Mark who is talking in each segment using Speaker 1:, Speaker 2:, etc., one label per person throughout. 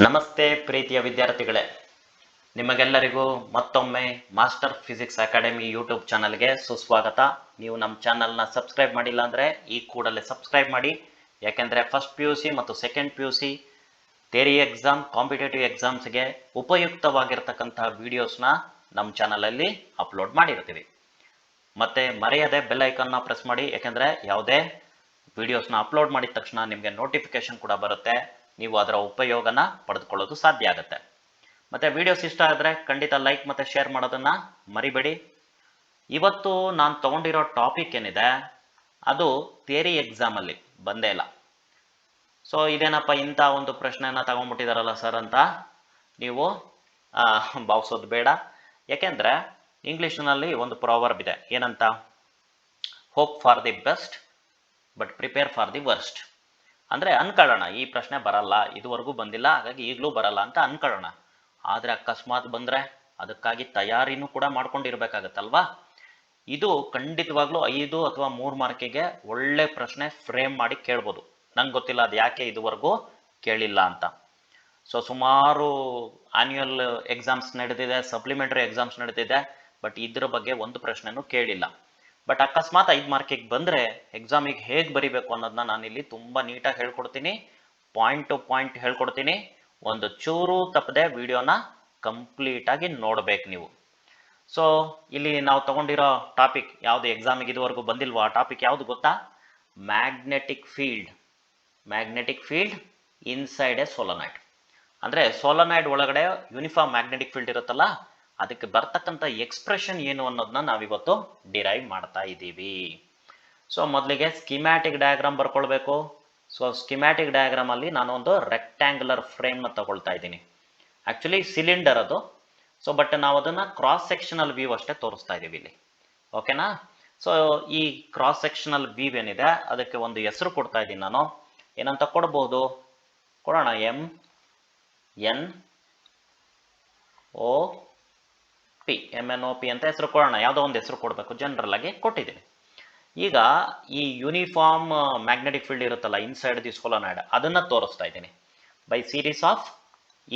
Speaker 1: ನಮಸ್ತೆ ಪ್ರೀತಿಯ ವಿದ್ಯಾರ್ಥಿಗಳೇ, ನಿಮಗೆಲ್ಲರಿಗೂ ಮತ್ತೊಮ್ಮೆ ಮಾಸ್ಟರ್ ಫಿಸಿಕ್ಸ್ ಅಕಾಡೆಮಿ ಯೂಟ್ಯೂಬ್ ಚಾನಲ್ಗೆ ಸುಸ್ವಾಗತ. ನೀವು ನಮ್ಮ ಚಾನಲ್ನ ಸಬ್ಸ್ಕ್ರೈಬ್ ಮಾಡಿಲ್ಲ ಅಂದರೆ ಈ ಕೂಡಲೇ ಸಬ್ಸ್ಕ್ರೈಬ್ ಮಾಡಿ. ಯಾಕೆಂದರೆ ಫಸ್ಟ್ ಪಿ ಯು ಸಿ ಮತ್ತು second P U C theory exam, competitive ಎಕ್ಸಾಮ್ಸ್ಗೆ ಉಪಯುಕ್ತವಾಗಿರ್ತಕ್ಕಂತಹ ವಿಡಿಯೋಸ್ನ ನಮ್ಮ ಚಾನಲಲ್ಲಿ ಅಪ್ಲೋಡ್ ಮಾಡಿರ್ತೀವಿ. ಮತ್ತು ಮರೆಯದೆ ಬೆಲ್ ಐಕನ್ನ ಪ್ರೆಸ್ ಮಾಡಿ, ಯಾಕೆಂದರೆ ಯಾವುದೇ ವಿಡಿಯೋಸ್ನ ಅಪ್ಲೋಡ್ ಮಾಡಿದ ತಕ್ಷಣ ನಿಮಗೆ ನೋಟಿಫಿಕೇಶನ್ ಕೂಡ ಬರುತ್ತೆ. ನೀವು ಅದರ ಉಪಯೋಗನ ಪಡೆದುಕೊಳ್ಳೋದು ಸಾಧ್ಯ ಆಗುತ್ತೆ. ಮತ್ತು ವಿಡಿಯೋಸ್ ಇಷ್ಟ ಆದರೆ ಖಂಡಿತ ಲೈಕ್ ಮತ್ತು ಶೇರ್ ಮಾಡೋದನ್ನು ಮರಿಬೇಡಿ. ಇವತ್ತು ನಾನು ತೊಗೊಂಡಿರೋ ಟಾಪಿಕ್ ಏನಿದೆ ಅದು ಥಿಯರಿ ಎಕ್ಸಾಮಲ್ಲಿ ಬಂದೇ ಇಲ್ಲ. ಸೊ ಇದೇನಪ್ಪ ಇಂಥ ಒಂದು ಪ್ರಶ್ನೆಯನ್ನು ತಗೊಂಡ್ಬಿಟ್ಟಿದಾರಲ್ಲ ಸರ್ ಅಂತ ನೀವು ಭಾವಿಸೋದು ಬೇಡ. ಯಾಕೆಂದರೆ ಇಂಗ್ಲೀಷ್ನಲ್ಲಿ ಒಂದು ಪ್ರಾವರ್ಬ್ ಇದೆ, ಏನಂತ? Hope for the best but prepare for the worst. ಅಂದರೆ ಅನ್ಕೊಳ್ಳೋಣ ಈ ಪ್ರಶ್ನೆ ಬರಲ್ಲ, ಇದುವರೆಗೂ ಬಂದಿಲ್ಲ, ಹಾಗಾಗಿ ಈಗಲೂ ಬರಲ್ಲ ಅಂತ ಅನ್ಕೊಳ್ಳೋಣ. ಆದರೆ ಅಕಸ್ಮಾತ್ ಬಂದರೆ ಅದಕ್ಕಾಗಿ ತಯಾರಿನೂ ಕೂಡ ಮಾಡ್ಕೊಂಡಿರ್ಬೇಕಾಗತ್ತಲ್ವಾ? ಇದು ಖಂಡಿತವಾಗ್ಲೂ 5 ಅಥವಾ 3 ಮಾರ್ಕಿಗೆ ಒಳ್ಳೆ ಪ್ರಶ್ನೆ ಫ್ರೇಮ್ ಮಾಡಿ ಕೇಳ್ಬೋದು. ನಂಗೆ ಗೊತ್ತಿಲ್ಲ ಅದು ಯಾಕೆ ಇದುವರೆಗೂ ಕೇಳಿಲ್ಲ ಅಂತ. ಸೊ ಸುಮಾರು ಆನ್ಯುವಲ್ ಎಕ್ಸಾಮ್ಸ್ ನಡೆದಿದೆ, ಸಪ್ಲಿಮೆಂಟರಿ ಎಕ್ಸಾಮ್ಸ್ ನಡೆದಿದೆ, ಬಟ್ ಇದ್ರ ಬಗ್ಗೆ ಒಂದು ಪ್ರಶ್ನೆನೂ ಕೇಳಿಲ್ಲ. ಬಟ್ ಅಕಸ್ಮಾತ್ 5 ಮಾರ್ಕಿಗೆ ಬಂದರೆ ಎಕ್ಸಾಮಿಗೆ ಹೇಗೆ ಬರೀಬೇಕು ಅನ್ನೋದನ್ನ ನಾನಿಲ್ಲಿ ತುಂಬ ನೀಟಾಗಿ ಹೇಳ್ಕೊಡ್ತೀನಿ, ಪಾಯಿಂಟ್ ಟು ಪಾಯಿಂಟ್ ಹೇಳ್ಕೊಡ್ತೀನಿ. ಒಂದು ಚೂರು ತಪ್ಪದೆ ವಿಡಿಯೋನ ಕಂಪ್ಲೀಟಾಗಿ ನೋಡ್ಬೇಕು ನೀವು. ಸೊ ಇಲ್ಲಿ ನಾವು ತಗೊಂಡಿರೋ ಟಾಪಿಕ್ ಯಾವುದು, ಎಕ್ಸಾಮಿಗೆ ಇದುವರೆಗೂ ಬಂದಿಲ್ವೋ ಆ ಟಾಪಿಕ್ ಯಾವುದು ಗೊತ್ತಾ? Magnetic field. Magnetic field inside a solenoid. ಅಂದರೆ ಸೋಲನಾಯ್ಡ್ ಒಳಗಡೆ ಯೂನಿಫಾರ್ಮ್ ಮ್ಯಾಗ್ನೆಟಿಕ್ ಫೀಲ್ಡ್ ಇರುತ್ತಲ್ಲ, ಅದಕ್ಕೆ ಬರ್ತಕ್ಕಂಥ ಎಕ್ಸ್ಪ್ರೆಷನ್ ಏನು ಅನ್ನೋದನ್ನ ನಾವಿವತ್ತು ಡಿರೈವ್ ಮಾಡ್ತಾ ಇದ್ದೀವಿ. ಸೊ ಮೊದಲಿಗೆ ಸ್ಕಿಮ್ಯಾಟಿಕ್ ಡಯಾಗ್ರಾಮ್ ಬರ್ಕೊಳ್ಬೇಕು. ಸೊ ಸ್ಕಿಮ್ಯಾಟಿಕ್ ಡಯಾಗ್ರಾಮಲ್ಲಿ ನಾನು ಒಂದು ರೆಕ್ಟ್ಯಾಂಗ್ಯುಲರ್ ಫ್ರೇಮ್ನ ತಗೊಳ್ತಾ ಇದ್ದೀನಿ. ಆ್ಯಕ್ಚುಲಿ ಸಿಲಿಂಡರ್ ಅದು. ಸೊ ಬಟ್ ನಾವು ಅದನ್ನು ಕ್ರಾಸ್ ಸೆಕ್ಷನಲ್ ವ್ಯೂ ಅಷ್ಟೇ ತೋರಿಸ್ತಾ ಇದ್ದೀವಿ ಇಲ್ಲಿ, ಓಕೆನಾ? ಸೊ ಈ ಕ್ರಾಸ್ ಸೆಕ್ಷನಲ್ ವ್ಯೂ ಏನಿದೆ ಅದಕ್ಕೆ ಒಂದು ಹೆಸರು ಕೊಡ್ತಾ ಇದ್ದೀನಿ ನಾನು. ಏನಂತ ಕೊಡ್ಬೋದು? ಕೊಡೋಣ, MNOP ಅಂತ ಹೆಸರು ಕೊಡೋಣ. ಯಾವುದೋ ಒಂದು ಹೆಸರು ಕೊಡಬೇಕು, ಜನರಲ್ ಆಗಿ ಕೊಟ್ಟಿದ್ದೀನಿ. ಈಗ ಈ ಯೂನಿಫಾರ್ಮ್ ಮ್ಯಾಗ್ನೆಟಿಕ್ ಫೀಲ್ಡ್ ಇರುತ್ತಲ್ಲ ಇನ್ಸೈಡ್ ದಿ ಸೋಲನಾಯ್ಡ್, ಅದನ್ನು ತೋರಿಸ್ತಾ ಇದ್ದೀನಿ by series of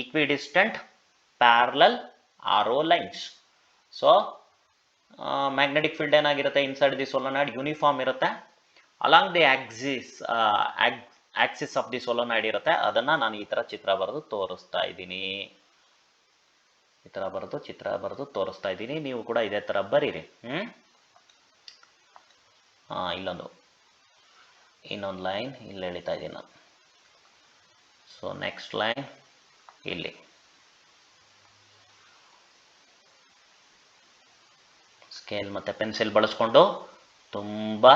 Speaker 1: equidistant parallel arrow lines. So magnetic field ಏನಾಗಿರುತ್ತೆ ಇನ್ಸೈಡ್ ದಿ ಸೋಲನಾಯ್ಡ್? ಯೂನಿಫಾರ್ಮ್ ಇರುತ್ತೆ. Along the axis of the solenoid ಇರುತ್ತೆ. ಅದನ್ನು ನಾನು ಈ ಥರ ಚಿತ್ರ ಬರೆದು ತೋರಿಸ್ತಾ ಇದ್ದೀನಿ. ಈ ಥರ ಚಿತ್ರ ಬರೆದು ತೋರಿಸ್ತಾ ಇದ್ದೀನಿ. ನೀವು ಕೂಡ ಇದೇ ಥರ ಬರೀರಿ. ಇನ್ನೊಂದು ಲೈನ್ ಇಲ್ಲಿ ಎಳಿತಾ ಇದ್ದೀನಿ ನಾನು. ಸೊ ನೆಕ್ಸ್ಟ್ ಲೈನ್ ಇಲ್ಲಿ. ಸ್ಕೇಲ್ ಮತ್ತು ಪೆನ್ಸಿಲ್ ಬಳಸ್ಕೊಂಡು ತುಂಬ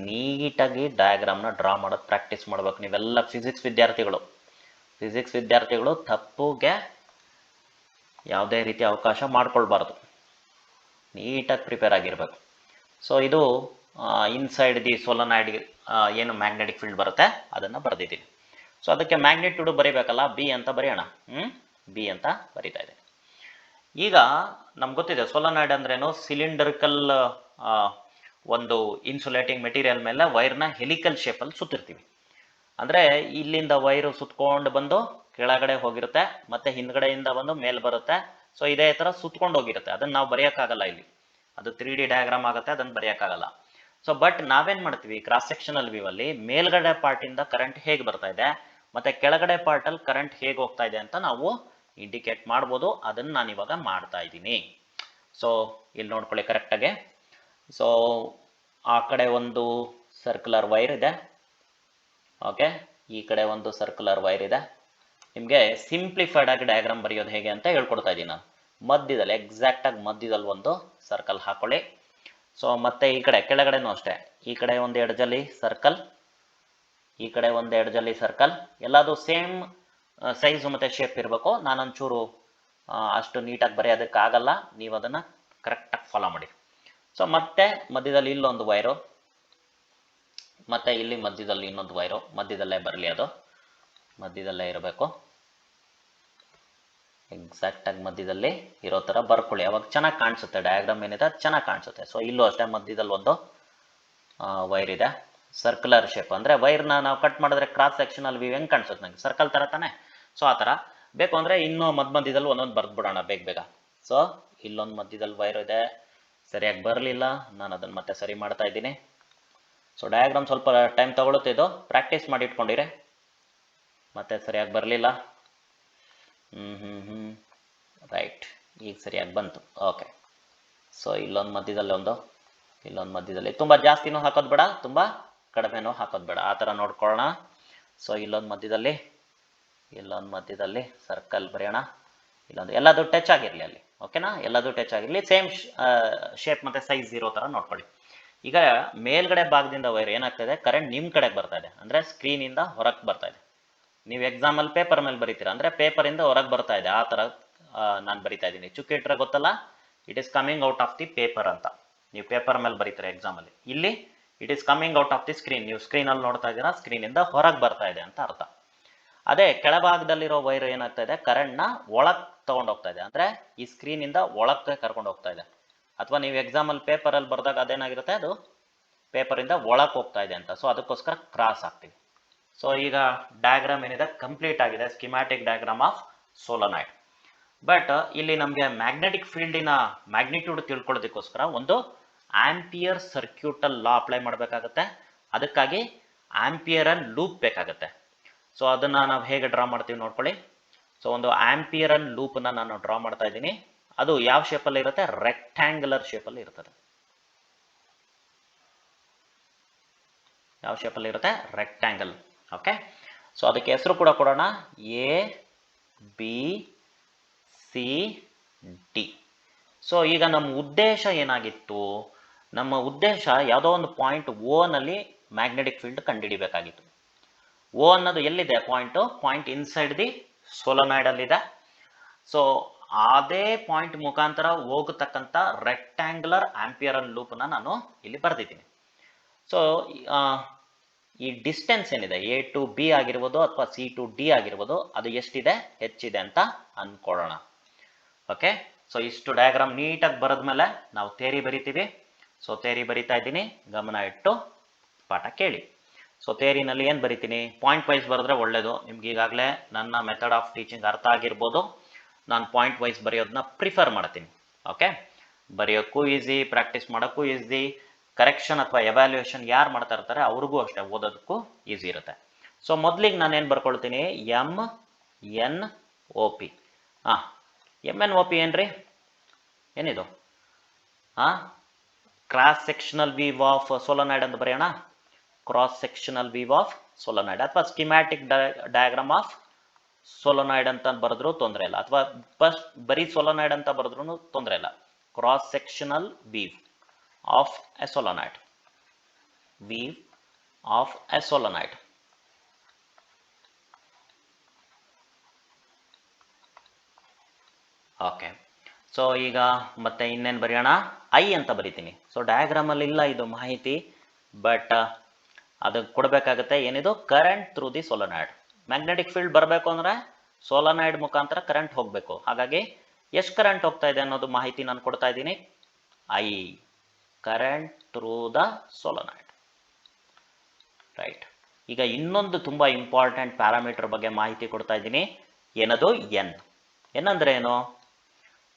Speaker 1: ನೀಟಾಗಿ ಡಯಾಗ್ರಾಮ್ನ ಡ್ರಾ ಮಾಡೋದು ಪ್ರಾಕ್ಟೀಸ್ ಮಾಡ್ಬೇಕು. ನೀವೆಲ್ಲ ಫಿಸಿಕ್ಸ್ ವಿದ್ಯಾರ್ಥಿಗಳು ತಪ್ಪುಗೆ ಯಾವುದೇ ರೀತಿ ಅವಕಾಶ ಮಾಡ್ಕೊಳ್ಬಾರ್ದು, ನೀಟಾಗಿ ಪ್ರಿಪೇರ್ ಆಗಿರಬೇಕು. ಸೊ ಇದು ಇನ್ಸೈಡ್ ದಿ ಸೋಲನಾಯ್ಡ್ ಏನು ಮ್ಯಾಗ್ನೆಟಿಕ್ ಫೀಲ್ಡ್ ಬರುತ್ತೆ ಅದನ್ನು ಬರೆದಿದ್ದೀನಿ. ಸೊ ಅದಕ್ಕೆ ಮ್ಯಾಗ್ನಿಟ್ಯೂಡ್ ಬರೀಬೇಕಲ್ಲ, ಬಿ ಅಂತ ಬರೆಯೋಣ. ಬಿ ಅಂತ ಬರಿತಾ ಇದ್ದೀನಿ. ಈಗ ನಮ್ಗೆ ಗೊತ್ತಿದೆ ಸೋಲನಾಯ್ಡ್ ಅಂದ್ರೇನು, ಸಿಲಿಂಡರಿಕಲ್ ಒಂದು ಇನ್ಸುಲೇಟಿಂಗ್ ಮೆಟೀರಿಯಲ್ ಮೇಲೆ ವೈರ್ನ ಹೆಲಿಕಲ್ ಶೇಪಲ್ಲಿ ಸುತ್ತಿರ್ತೀವಿ. ಅಂದರೆ ಇಲ್ಲಿಂದ ವೈರು ಸುತ್ಕೊಂಡು ಬಂದು ಕೆಳಗಡೆ ಹೋಗಿರುತ್ತೆ, ಮತ್ತು ಹಿಂದ್ಗಡೆಯಿಂದ ಬಂದು ಮೇಲೆ ಬರುತ್ತೆ. ಸೊ ಇದೇ ಥರ ಸುತ್ಕೊಂಡು ಹೋಗಿರುತ್ತೆ. ಅದನ್ನು ನಾವು ಬರೆಯೋಕ್ಕಾಗಲ್ಲ ಇಲ್ಲಿ, ಅದು 3D ಡಯಾಗ್ರಾಮ್ ಆಗುತ್ತೆ, ಅದನ್ನು ಬರೆಯೋಕ್ಕಾಗಲ್ಲ. ಸೊ ಬಟ್ ನಾವೇನು ಮಾಡ್ತೀವಿ, ಕ್ರಾಸ್ ಸೆಕ್ಷನಲ್ ವ್ಯೂ ಅಲ್ಲಿ ಮೇಲ್ಗಡೆ ಪಾರ್ಟಿಂದ ಕರೆಂಟ್ ಹೇಗೆ ಬರ್ತಾ ಇದೆ ಮತ್ತು ಕೆಳಗಡೆ ಪಾರ್ಟಲ್ಲಿ ಕರೆಂಟ್ ಹೇಗೆ ಹೋಗ್ತಾ ಇದೆ ಅಂತ ನಾವು ಇಂಡಿಕೇಟ್ ಮಾಡ್ಬೋದು. ಅದನ್ನು ನಾನು ಇವಾಗ ಮಾಡ್ತಾ ಇದ್ದೀನಿ. ಸೊ ಇಲ್ಲಿ ನೋಡ್ಕೊಳ್ಳಿ ಕರೆಕ್ಟಾಗೆ. ಸೊ ಆ ಕಡೆ ಒಂದು ಸರ್ಕ್ಯುಲರ್ ವೈರ್ ಇದೆ, ಓಕೆ, ಈ ಕಡೆ ಒಂದು ಸರ್ಕ್ಯುಲರ್ ವೈರ್ ಇದೆ. ನಿಮಗೆ ಸಿಂಪ್ಲಿಫೈಡ್ ಆಗಿ ಡಯಾಗ್ರಾಮ್ ಬರೆಯೋದು ಹೇಗೆ ಅಂತ ಹೇಳ್ಕೊಡ್ತಾ ಇದ್ದೀನಿ ನಾನು. ಮಧ್ಯದಲ್ಲಿ ಎಕ್ಸಾಕ್ಟಾಗಿ ಮಧ್ಯದಲ್ಲಿ ಒಂದು ಸರ್ಕಲ್ ಹಾಕೊಳ್ಳಿ. ಸೊ ಮತ್ತೆ ಈ ಕಡೆ ಕೆಳಗಡೆನೂ ಅಷ್ಟೇ, ಈ ಕಡೆ ಒಂದು ಎಡ್ಜಲ್ಲಿ ಸರ್ಕಲ್, ಈ ಕಡೆ ಒಂದು ಎಡ್ಜಲ್ಲಿ ಸರ್ಕಲ್, ಎಲ್ಲದು ಸೇಮ್ ಸೈಜು ಮತ್ತು ಶೇಪ್ ಇರಬೇಕು. ನಾನೊಂಚೂರು ಅಷ್ಟು ನೀಟಾಗಿ ಬರೆಯೋದಕ್ಕಾಗಲ್ಲ, ನೀವು ಅದನ್ನು ಕರೆಕ್ಟಾಗಿ ಫಾಲೋ ಮಾಡಿ. ಸೊ ಮತ್ತೆ ಮಧ್ಯದಲ್ಲಿ ಇಲ್ಲೊಂದು ವೈರು, ಮತ್ತು ಇಲ್ಲಿ ಮಧ್ಯದಲ್ಲಿ ಇನ್ನೊಂದು ವೈರು, ಮಧ್ಯದಲ್ಲೇ ಬರಲಿ, ಅದು ಮಧ್ಯದಲ್ಲೇ ಇರಬೇಕು. ಎಕ್ಸಾಕ್ಟಾಗಿ ಮಧ್ಯದಲ್ಲಿ ಇರೋ ಥರ ಬರ್ಕೊಳ್ಳಿ, ಅವಾಗ ಚೆನ್ನಾಗಿ ಕಾಣಿಸುತ್ತೆ ಡಯಾಗ್ರಾಮ್ ಏನಿದೆ ಅದು ಚೆನ್ನಾಗಿ ಕಾಣಿಸುತ್ತೆ. ಸೊ ಇಲ್ಲೂ ಅಷ್ಟೇ ಮಧ್ಯದಲ್ಲಿ ಒಂದು ವೈರ್ ಇದೆ, ಸರ್ಕ್ಯುಲರ್ ಶೇಪ್. ಅಂದರೆ ವೈರ್ನ ನಾವು ಕಟ್ ಮಾಡಿದ್ರೆ ಕ್ರಾಸ್ ಸೆಕ್ಷನಲ್ಲಿ ವ್ಯೂ ಹೆಂಗೆ ಕಾಣಿಸುತ್ತೆ ನನಗೆ, ಸರ್ಕಲ್ ಥರ ತಾನೆ. ಸೊ ಆ ಥರ ಬೇಕು ಅಂದರೆ ಇನ್ನೂ ಮಧ್ಯದಲ್ಲಿ ಒಂದೊಂದು ಬರೆದ್ಬಿಡೋಣ ಬೇಗ ಬೇಗ. ಸೊ ಇಲ್ಲೊಂದು ಮಧ್ಯದಲ್ಲಿ ವೈರ್ ಇದೆ, ಸರಿಯಾಗಿ ಬರಲಿಲ್ಲ, ನಾನು ಅದನ್ನು ಮತ್ತೆ ಸರಿ ಮಾಡ್ತಾ ಇದ್ದೀನಿ. ಸೊ ಡಯಾಗ್ರಾಮ್ ಸ್ವಲ್ಪ ಟೈಮ್ ತಗೊಳುತ್ತೆ, ಇದು ಪ್ರಾಕ್ಟೀಸ್ ಮಾಡಿ ಇಟ್ಕೊಂಡಿರಿ. ಮತ್ತೆ ಸರಿಯಾಗಿ ಬರಲಿಲ್ಲ. ರೈಟ್, ಈಗ ಸರಿಯಾಗಿ ಬಂತು. ಓಕೆ, ಸೊ ಇಲ್ಲೊಂದು ಮಧ್ಯದಲ್ಲಿ ಇಲ್ಲೊಂದು ಮಧ್ಯದಲ್ಲಿ, ತುಂಬ ಜಾಸ್ತಿನೂ ಹಾಕೋದು ಬೇಡ, ತುಂಬ ಕಡಿಮೆನೂ ಹಾಕೋದು ಬೇಡ, ಆ ಥರ ನೋಡ್ಕೊಳ್ಳೋಣ. ಸೊ ಇಲ್ಲೊಂದು ಮಧ್ಯದಲ್ಲಿ ಸರ್ಕಲ್ ಬರೆಯೋಣ. ಎಲ್ಲದು ಟಚ್ ಆಗಿರಲಿ ಅಲ್ಲಿ, ಓಕೆನಾ? ಎಲ್ಲದು ಟಚ್ ಆಗಿರಲಿ, ಸೇಮ್ ಶೇಪ್ ಮತ್ತು ಸೈಜ್ ಇರೋ ಥರ ನೋಡ್ಕೊಳ್ಳಿ. ಈಗ ಮೇಲ್ಗಡೆ ಭಾಗದಿಂದ ವೈರ್ ಏನಾಗ್ತದೆ, ಕರೆಂಟ್ ನಿಮ್ಮ ಕಡೆಗೆ ಬರ್ತಾ ಇದೆ, ಅಂದರೆ ಸ್ಕ್ರೀನಿಂದ ಹೊರಗೆ ಬರ್ತಾ ಇದೆ. ನೀವು ಎಕ್ಸಾಮಲ್ಲಿ ಪೇಪರ್ ಮೇಲೆ ಬರೀತೀರಾ ಅಂದರೆ ಪೇಪರಿಂದ ಹೊರಗೆ ಬರ್ತಾ ಇದೆ, ಆ ಥರ ನಾನು ಬರಿತಾ ಇದ್ದೀನಿ. ಚುಕ್ಕಿಟ್ರೆ ಗೊತ್ತಲ್ಲ, it is coming out of the paper ಅಂತ. ನೀವು ಪೇಪರ್ ಮೇಲೆ ಬರೀತೀರಾ ಎಕ್ಸಾಮಲ್ಲಿ. ಇಲ್ಲಿ it is coming out of the screen, ನೀವು ಸ್ಕ್ರೀನಲ್ಲಿ ನೋಡ್ತಾ ಇದ್ದೀರಾ, ಸ್ಕ್ರೀನಿಂದ ಹೊರಗೆ ಬರ್ತಾ ಇದೆ ಅಂತ ಅರ್ಥ. ಅದೇ ಕೆಳಭಾಗದಲ್ಲಿರೋ ವೈರ್ ಏನಾಗ್ತಾ ಇದೆ, ಕರೆಂಟ್ನ ಒಳಗೆ ತೊಗೊಂಡೋಗ್ತಾ ಇದೆ, ಅಂದರೆ ಈ ಸ್ಕ್ರೀನಿಂದ ಒಳಗೆ ಕರ್ಕೊಂಡು ಹೋಗ್ತಾ ಇದೆ. ಅಥವಾ ನೀವು ಎಕ್ಸಾಮಲ್ಲಿ ಪೇಪರಲ್ಲಿ ಬರೆದಾಗ ಅದೇನಾಗಿರುತ್ತೆ, ಅದು ಪೇಪರಿಂದ ಒಳಗೆ ಹೋಗ್ತಾ ಇದೆ ಅಂತ. ಸೊ ಅದಕ್ಕೋಸ್ಕರ ಕ್ರಾಸ್ ಆಗ್ತೀವಿ. ಸೊ ಈಗ ಡಯಾಗ್ರಾಮ್ ಏನಿದೆ ಕಂಪ್ಲೀಟ್ ಆಗಿದೆ, ಸ್ಕಿಮ್ಯಾಟಿಕ್ ಡಯಾಗ್ರಾಮ್ ಆಫ್ ಸೋಲನಾಯ್ಡ್. ಬಟ್ ಇಲ್ಲಿ ನಮಗೆ ಮ್ಯಾಗ್ನೆಟಿಕ್ ಫೀಲ್ಡಿನ ಮ್ಯಾಗ್ನಿಟ್ಯೂಡ್ ತಿಳ್ಕೊಳ್ಳೋದಕ್ಕೋಸ್ಕರ ಒಂದು ಆಂಪಿಯರ್ ಸರ್ಕ್ಯೂಟಲ್ ಲಾ ಅಪ್ಲೈ ಮಾಡಬೇಕಾಗತ್ತೆ. ಅದಕ್ಕಾಗಿ ಆಂಪಿಯರ್ ಅಂಡ್ ಲೂಪ್ ಬೇಕಾಗುತ್ತೆ. ಸೊ ಅದನ್ನು ನಾವು ಹೇಗೆ ಡ್ರಾ ಮಾಡ್ತೀವಿ ನೋಡ್ಕೊಳ್ಳಿ. ಸೊ ಒಂದು ಆಂಪಿಯರ್ ಅಂಡ್ ಲೂಪ್ನ ನಾನು ಡ್ರಾ ಮಾಡ್ತಾ ಇದ್ದೀನಿ. ಅದು ಯಾವ ಶೇಪಲ್ಲಿ ಇರುತ್ತೆ, ರೆಕ್ಟ್ಯಾಂಗುಲರ್ ಶೇಪಲ್ಲಿ ಇರ್ತದೆ. ಯಾವ ಶೇಪಲ್ಲಿ ಇರುತ್ತೆ, ರೆಕ್ಟ್ಯಾಂಗಲ್. ಓಕೆ, ಸೊ ಅದಕ್ಕೆ ಹೆಸರು ಕೂಡ ಕೊಡೋಣ, A B C D. So ಈಗ ನಮ್ಮ ಉದ್ದೇಶ ಏನಾಗಿತ್ತು, ನಮ್ಮ ಉದ್ದೇಶ ಯಾವುದೋ ಒಂದು ಪಾಯಿಂಟ್ ಓ ನಲ್ಲಿ ಮ್ಯಾಗ್ನೆಟಿಕ್ ಫೀಲ್ಡ್ ಕಂಡುಹಿಡಿಬೇಕಾಗಿತ್ತು. ಓ ಅನ್ನೋದು ಎಲ್ಲಿದೆ, ಪಾಯಿಂಟ್ ಇನ್ಸೈಡ್ ದಿ ಸೋಲನಾಯ್ಡ್ ಅಲ್ಲಿದೆ. ಸೊ ಅದೇ ಪಾಯಿಂಟ್ ಮುಖಾಂತರ ಹೋಗತಕ್ಕಂಥ ರೆಕ್ಟ್ಯಾಂಗುಲರ್ ಆಂಪಿಯರ್ ಅಂಡ್ ಲೂಪ್ನ ನಾನು ಇಲ್ಲಿ ಬರೆದಿದ್ದೀನಿ. ಸೊ ಈ ಡಿಸ್ಟೆನ್ಸ್ ಏನಿದೆ, ಎ ಟು ಬಿ ಆಗಿರ್ಬೋದು ಅಥವಾ ಸಿ ಟು ಡಿ ಆಗಿರ್ಬೋದು, ಅದು ಎಷ್ಟಿದೆ, ಹೆಚ್ಚಿದೆ ಅಂತ ಅಂದ್ಕೊಳ್ಳೋಣ. ಓಕೆ, ಸೊ ಇಷ್ಟು ಡಯಾಗ್ರಾಮ್ ನೀಟಾಗಿ ಬರೆದ್ಮೇಲೆ ನಾವು ಥಿಯರಿ ಬರಿತೀವಿ. ಸೊ ಥಿಯರಿ ಬರಿತಾ ಇದ್ದೀನಿ, ಗಮನ ಇಟ್ಟು ಪಾಠ ಕೇಳಿ. ಸೊ ಥಿಯರಿನಲ್ಲಿ ಏನು ಬರಿತೀನಿ, ಪಾಯಿಂಟ್ ವೈಸ್ ಬರೆದ್ರೆ ಒಳ್ಳೆಯದು. ನಿಮ್ಗೆ ಈಗಾಗಲೇ ನನ್ನ ಮೆಥಡ್ ಆಫ್ ಟೀಚಿಂಗ್ ಅರ್ಥ ಆಗಿರ್ಬೋದು. ನಾನು ಪಾಯಿಂಟ್ ವೈಸ್ ಬರೆಯೋದನ್ನ ಪ್ರಿಫರ್ ಮಾಡ್ತೀನಿ. ಓಕೆ, ಬರೆಯೋಕ್ಕೂ ಈಸಿ, ಪ್ರಾಕ್ಟೀಸ್ ಮಾಡೋಕ್ಕೂ ಈಸಿ, ಕರೆಕ್ಷನ್ ಅಥವಾ ಎವ್ಯಾಲ್ಯೂಯೇಷನ್ ಯಾರು ಮಾಡ್ತಾ ಇರ್ತಾರೆ ಅವ್ರಿಗೂ ಅಷ್ಟೇ ಓದೋದಕ್ಕೂ ಈಸಿ ಇರುತ್ತೆ. ಸೊ ಮೊದಲಿಗೆ ನಾನೇನು ಬರ್ಕೊಳ್ತೀನಿ, MNOP. MNOP ಏನ್ರಿ, ಏನಿದು? ಕ್ರಾಸ್ ಸೆಕ್ಷನಲ್ ವೀವ್ ಆಫ್ ಸೋಲನಾಯ್ಡ್ ಅಂತ ಬರೆಯೋಣ. ಕ್ರಾಸ್ ಸೆಕ್ಷನಲ್ ವೀವ್ ಆಫ್ ಸೋಲನಾಯ್ಡ್ ಅಥವಾ ಸ್ಕಿಮ್ಯಾಟಿಕ್ ಡಯಾಗ್ರಾಮ್ ಆಫ್ ಸೋಲನಾಯ್ಡ್ ಅಂತ ಬರೆದ್ರೂ ತೊಂದರೆ ಇಲ್ಲ, ಅಥವಾ ಬರೀ ಸೋಲನಾಯ್ಡ್ ಅಂತ ಬರೆದ್ರೂ ತೊಂದರೆ ಇಲ್ಲ. Cross sectional view of a solenoid, view of a solenoid. Okay, so ಈಗ ಮತ್ತೆ ಇನ್ನೇನು ಬರೆಯೋಣ, ಐ ಅಂತ ಬರಿತೀನಿ. ಸೊ ಡಯಾಗ್ರಾಮಲ್ಲಿ ಇಲ್ಲ ಇದು ಮಾಹಿತಿ, ಬಟ್ ಅದು ಕೊಡಬೇಕಾಗುತ್ತೆ. ಏನಿದು, current through the solenoid. Magnetic field ಬರಬೇಕು ಅಂದರೆ ಸೋಲನಾಯ್ಡ್ ಮುಖಾಂತರ ಕರೆಂಟ್ ಹೋಗಬೇಕು. ಹಾಗಾಗಿ ಎಷ್ಟು ಕರೆಂಟ್ ಹೋಗ್ತಾ ಇದೆ ಅನ್ನೋದು ಮಾಹಿತಿ ನಾನು ಕೊಡ್ತಾ ಇದ್ದೀನಿ. I, current through the solenoid. Right, ಈಗ ಇನ್ನೊಂದು ತುಂಬ ಇಂಪಾರ್ಟೆಂಟ್ ಪ್ಯಾರಾಮೀಟರ್ ಬಗ್ಗೆ ಮಾಹಿತಿ ಕೊಡ್ತಾ ಇದ್ದೀನಿ. ಏನದು, ಎನ್. ಎನ್ ಅಂದರೆ ಏನು,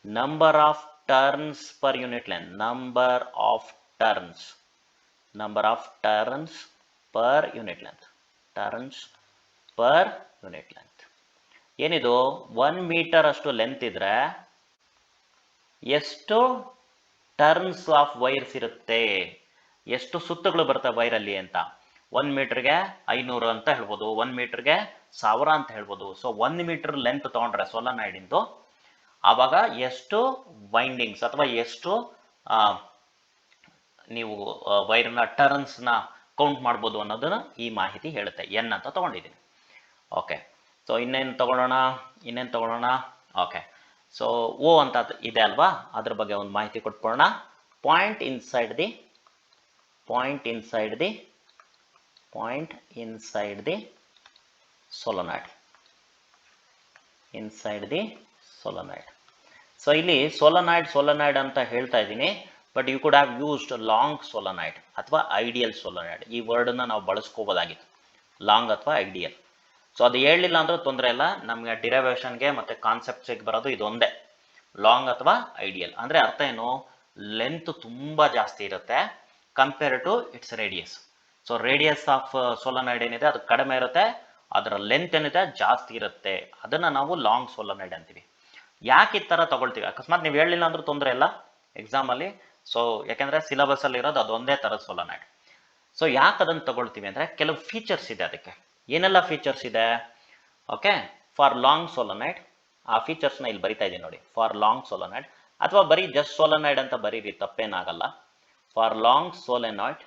Speaker 1: number of turns per unit length. Number of turns per unit length. Turns per unit length. ಏನಿದು, 1 ಮೀಟರ್ ಅಷ್ಟು ಲೆಂತ್ ಇದ್ರೆ ಎಷ್ಟು ಟರ್ನ್ಸ್ ಆಫ್ ವೈರ್ಸ್ ಇರುತ್ತೆ, ಎಷ್ಟು ಸುತ್ತುಗಳು ಬರ್ತವೆ ವೈರಲ್ಲಿ ಅಂತ. 1 ಮೀಟರ್ಗೆ 500 ಅಂತ ಹೇಳ್ಬೋದು, 1 ಮೀಟರ್ಗೆ 1000 ಅಂತ ಹೇಳ್ಬೋದು. ಸೊ 1 ಮೀಟರ್ ಲೆಂತ್ ತೊಗೊಂಡ್ರೆ ಸೋಲನಾಯ್ಡಿಂದು, ಆವಾಗ ಎಷ್ಟು ವೈಂಡಿಂಗ್ಸ್ ಅಥವಾ ಎಷ್ಟು ನೀವು ವೈರ್ನ ಟರ್ನ್ಸ್ನ ಕೌಂಟ್ ಮಾಡ್ಬೋದು ಅನ್ನೋದನ್ನು ಈ ಮಾಹಿತಿ ಹೇಳುತ್ತೆ. ಎನ್ ಅಂತ ತೊಗೊಂಡಿದ್ದೀನಿ. ಓಕೆ, ಸೊ ಇನ್ನೇನು ತಗೊಳ್ಳೋಣ. ಓಕೆ, ಸೊ ಓ ಅಂತ ಇದೆ ಅಲ್ವಾ, ಅದ್ರ ಬಗ್ಗೆ ಒಂದು ಮಾಹಿತಿ ಕೊಟ್ಕೊಳ್ಳೋಣ. Point inside the solenoid. So ಇಲ್ಲಿ ಸೋಲನಾಯ್ಡ್ ಅಂತ ಹೇಳ್ತಾ ಇದ್ದೀನಿ, but you could have used long solenoid ಅಥವಾ ಐಡಿಯಲ್ ಸೋಲನಾಯ್ಡ್. ಈ ವರ್ಡನ್ನ ನಾವು ಬಳಸ್ಕೋಬೋದಾಗಿತ್ತು, ಲಾಂಗ್ ಅಥವಾ ಐಡಿಯಲ್. ಸೊ ಅದು ಹೇಳಲಿಲ್ಲ ಅಂದ್ರೂ ತೊಂದರೆ ಇಲ್ಲ, ನಮಗೆ ಡಿರೈವೇಷನ್ಗೆ ಮತ್ತು ಕಾನ್ಸೆಪ್ಟ್ಸಿಗೆ ಬರೋದು ಇದೊಂದೇ, ಲಾಂಗ್ ಅಥವಾ ಐಡಿಯಲ್. ಅಂದರೆ ಅರ್ಥ ಏನು, ಲೆಂತ್ ತುಂಬ ಜಾಸ್ತಿ ಇರುತ್ತೆ compare to its radius. So radius of solenoid ಏನಿದೆ ಅದು ಕಡಿಮೆ ಇರುತ್ತೆ, ಅದರ ಲೆಂತ್ ಏನಿದೆ ಜಾಸ್ತಿ ಇರುತ್ತೆ, ಅದನ್ನು ನಾವು ಲಾಂಗ್ ಸೋಲನಾಯ್ಡ್ ಅಂತೀವಿ. ಯಾಕೆ ಈ ಥರ ತಗೊಳ್ತೀವಿ, ಅಕಸ್ಮಾತ್ ನೀವು ಹೇಳಲಿಲ್ಲ ಅಂದ್ರೂ ತೊಂದರೆ ಇಲ್ಲ ಎಕ್ಸಾಮಲ್ಲಿ. ಸೊ ಯಾಕೆಂದರೆ ಸಿಲೆಬಸಲ್ಲಿ ಇರೋದು ಅದೊಂದೇ ಥರದ ಸೋಲನಾಯ್ಡ್. ಸೊ ಯಾಕೆ ಅದನ್ನು ತಗೊಳ್ತೀವಿ ಅಂದರೆ ಕೆಲವು ಫೀಚರ್ಸ್ ಇದೆ ಅದಕ್ಕೆ. ಏನೆಲ್ಲ ಫೀಚರ್ಸ್ ಇದೆ, ಓಕೆ, ಫಾರ್ ಲಾಂಗ್ ಸೋಲನಾಯ್ಡ್, ಆ ಫೀಚರ್ಸ್ನ ಇಲ್ಲಿ ಬರಿತಾ ಇದ್ದೀನಿ ನೋಡಿ. ಫಾರ್ ಲಾಂಗ್ ಸೋಲನಾಯ್ಡ್ ಅಥವಾ ಬರೀ ಜಸ್ಟ್ ಸೋಲನಾಯ್ಡ್ ಅಂತ ಬರೀರಿ, ತಪ್ಪೇನಾಗಲ್ಲ. ಫಾರ್ ಲಾಂಗ್ ಸೋಲೆನಾಯ್ಡ್,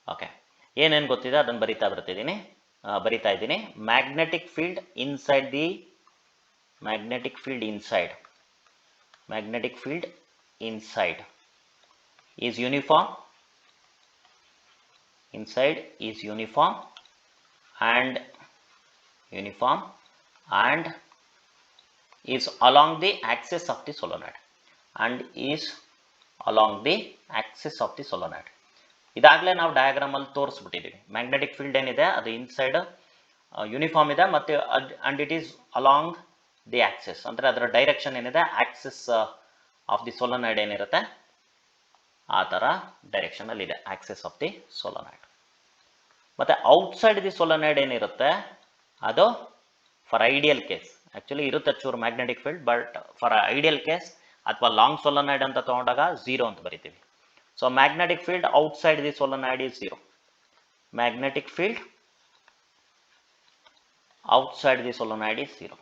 Speaker 1: ಓಕೆ, ಏನೇನು ಗೊತ್ತಿದೆ ಅದನ್ನು ಬರಿತಾ ಇದ್ದೀನಿ. Magnetic field inside the magnetic field inside is uniform, inside is uniform and is along the axis of the solenoid, ಇದಾಗಲೇ ನಾವು ಡಯಾಗ್ರಾಮಲ್ಲಿ ತೋರಿಸ್ಬಿಟ್ಟಿದ್ದೀವಿ. ಮ್ಯಾಗ್ನೆಟಿಕ್ ಫೀಲ್ಡ್ ಏನಿದೆ ಅದು ಇನ್ಸೈಡ್ ಯೂನಿಫಾರ್ಮ್ ಇದೆ ಮತ್ತು and it is along the Axis, ಅಂದರೆ ಅದರ ಡೈರೆಕ್ಷನ್ ಏನಿದೆ Axis of the ಸೋಲನಾಯ್ಡ್ ಏನಿರುತ್ತೆ ಆ ಥರ ಡೈರೆಕ್ಷನಲ್ಲಿದೆ ಆಕ್ಸಿಸ್ ಆಫ್ ದಿ ಸೋಲನಾಯ್ಡ್. ಮತ್ತು ಔಟ್ಸೈಡ್ ದಿ ಸೋಲನಾಯ್ಡ್ ಏನಿರುತ್ತೆ ಅದು ಫಾರ್ ಐಡಿಯಲ್ ಕೇಸ್, ಆ್ಯಕ್ಚುಲಿ ಇರುತ್ತೆ ಚೂರು magnetic field, but for ideal case ಅಥವಾ ಲಾಂಗ್ ಸೋಲನಾಯ್ಡ್ ಅಂತ ತೊಗೊಂಡಾಗ 0 ಅಂತ ಬರಿತೀವಿ. So magnetic field outside the solenoid is 0. Magnetic field outside the solenoid is 0.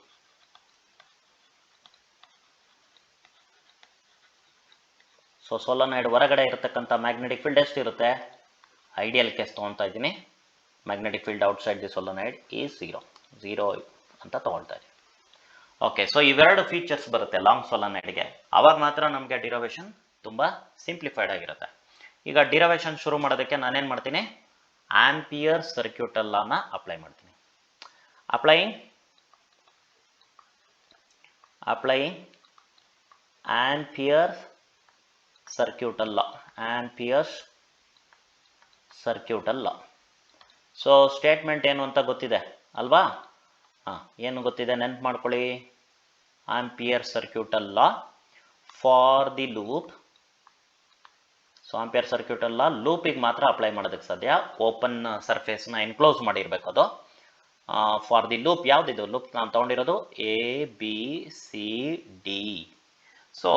Speaker 1: So solenoid ಹೊರಗಡೆ ಇರತಕ್ಕಂಥ ಮ್ಯಾಗ್ನೆಟಿಕ್ ಫೀಲ್ಡ್ ಎಷ್ಟಿರುತ್ತೆ, ಐಡಿಯಲ್ ಕೇಸ್ ತೊಗೊಳ್ತಾ ಇದ್ದೀನಿ, magnetic field outside the solenoid is 0 ಅಂತ ತೊಗೊಳ್ತಾ ಇದ್ದೀನಿ. ಓಕೆ, ಸೊ ಇವೆರಡು ಫೀಚರ್ಸ್ ಬರುತ್ತೆ ಲಾಂಗ್ ಸೋಲನಾಯ್ಡ್ಗೆ, ಆವಾಗ ಮಾತ್ರ ನಮಗೆ ಡಿರೈವೇಷನ್ ತುಂಬ ಸಿಂಪ್ಲಿಫೈಡ್ ಆಗಿರುತ್ತೆ. ಈಗ ಡಿರೈವೇಷನ್ ಶುರು ಮಾಡೋದಕ್ಕೆ ನಾನೇನು ಮಾಡ್ತೀನಿ, ಆಂಪಿಯರ್ ಸರ್ಕ್ಯೂಟಲ್ ಲಾನ ಅಪ್ಲೈ ಮಾಡ್ತೀನಿ. Applying ampere circuital law. So statement ಏನು ಅಂತ ಗೊತ್ತಿದೆ ಅಲ್ವಾ? ಏನು ಗೊತ್ತಿದೆ ನೆನ್ಪು ಮಾಡ್ಕೊಳ್ಳಿ. Ampere circuital law for the loop. So ampere circuital law ಲೂಪಿಗೆ ಮಾತ್ರ ಅಪ್ಲೈ ಮಾಡೋದಕ್ಕೆ ಸಾಧ್ಯ, ಓಪನ್ ಸರ್ಫೇಸ್ನ ಎನ್ಕ್ಲೋಸ್ ಮಾಡಿರಬೇಕು ಅದು. ಫಾರ್ ದಿ ಲೂಪ್, ಯಾವುದಿದು ಲೂಪ್ ನಾನು ತೊಗೊಂಡಿರೋದು ABCD. ಸೊ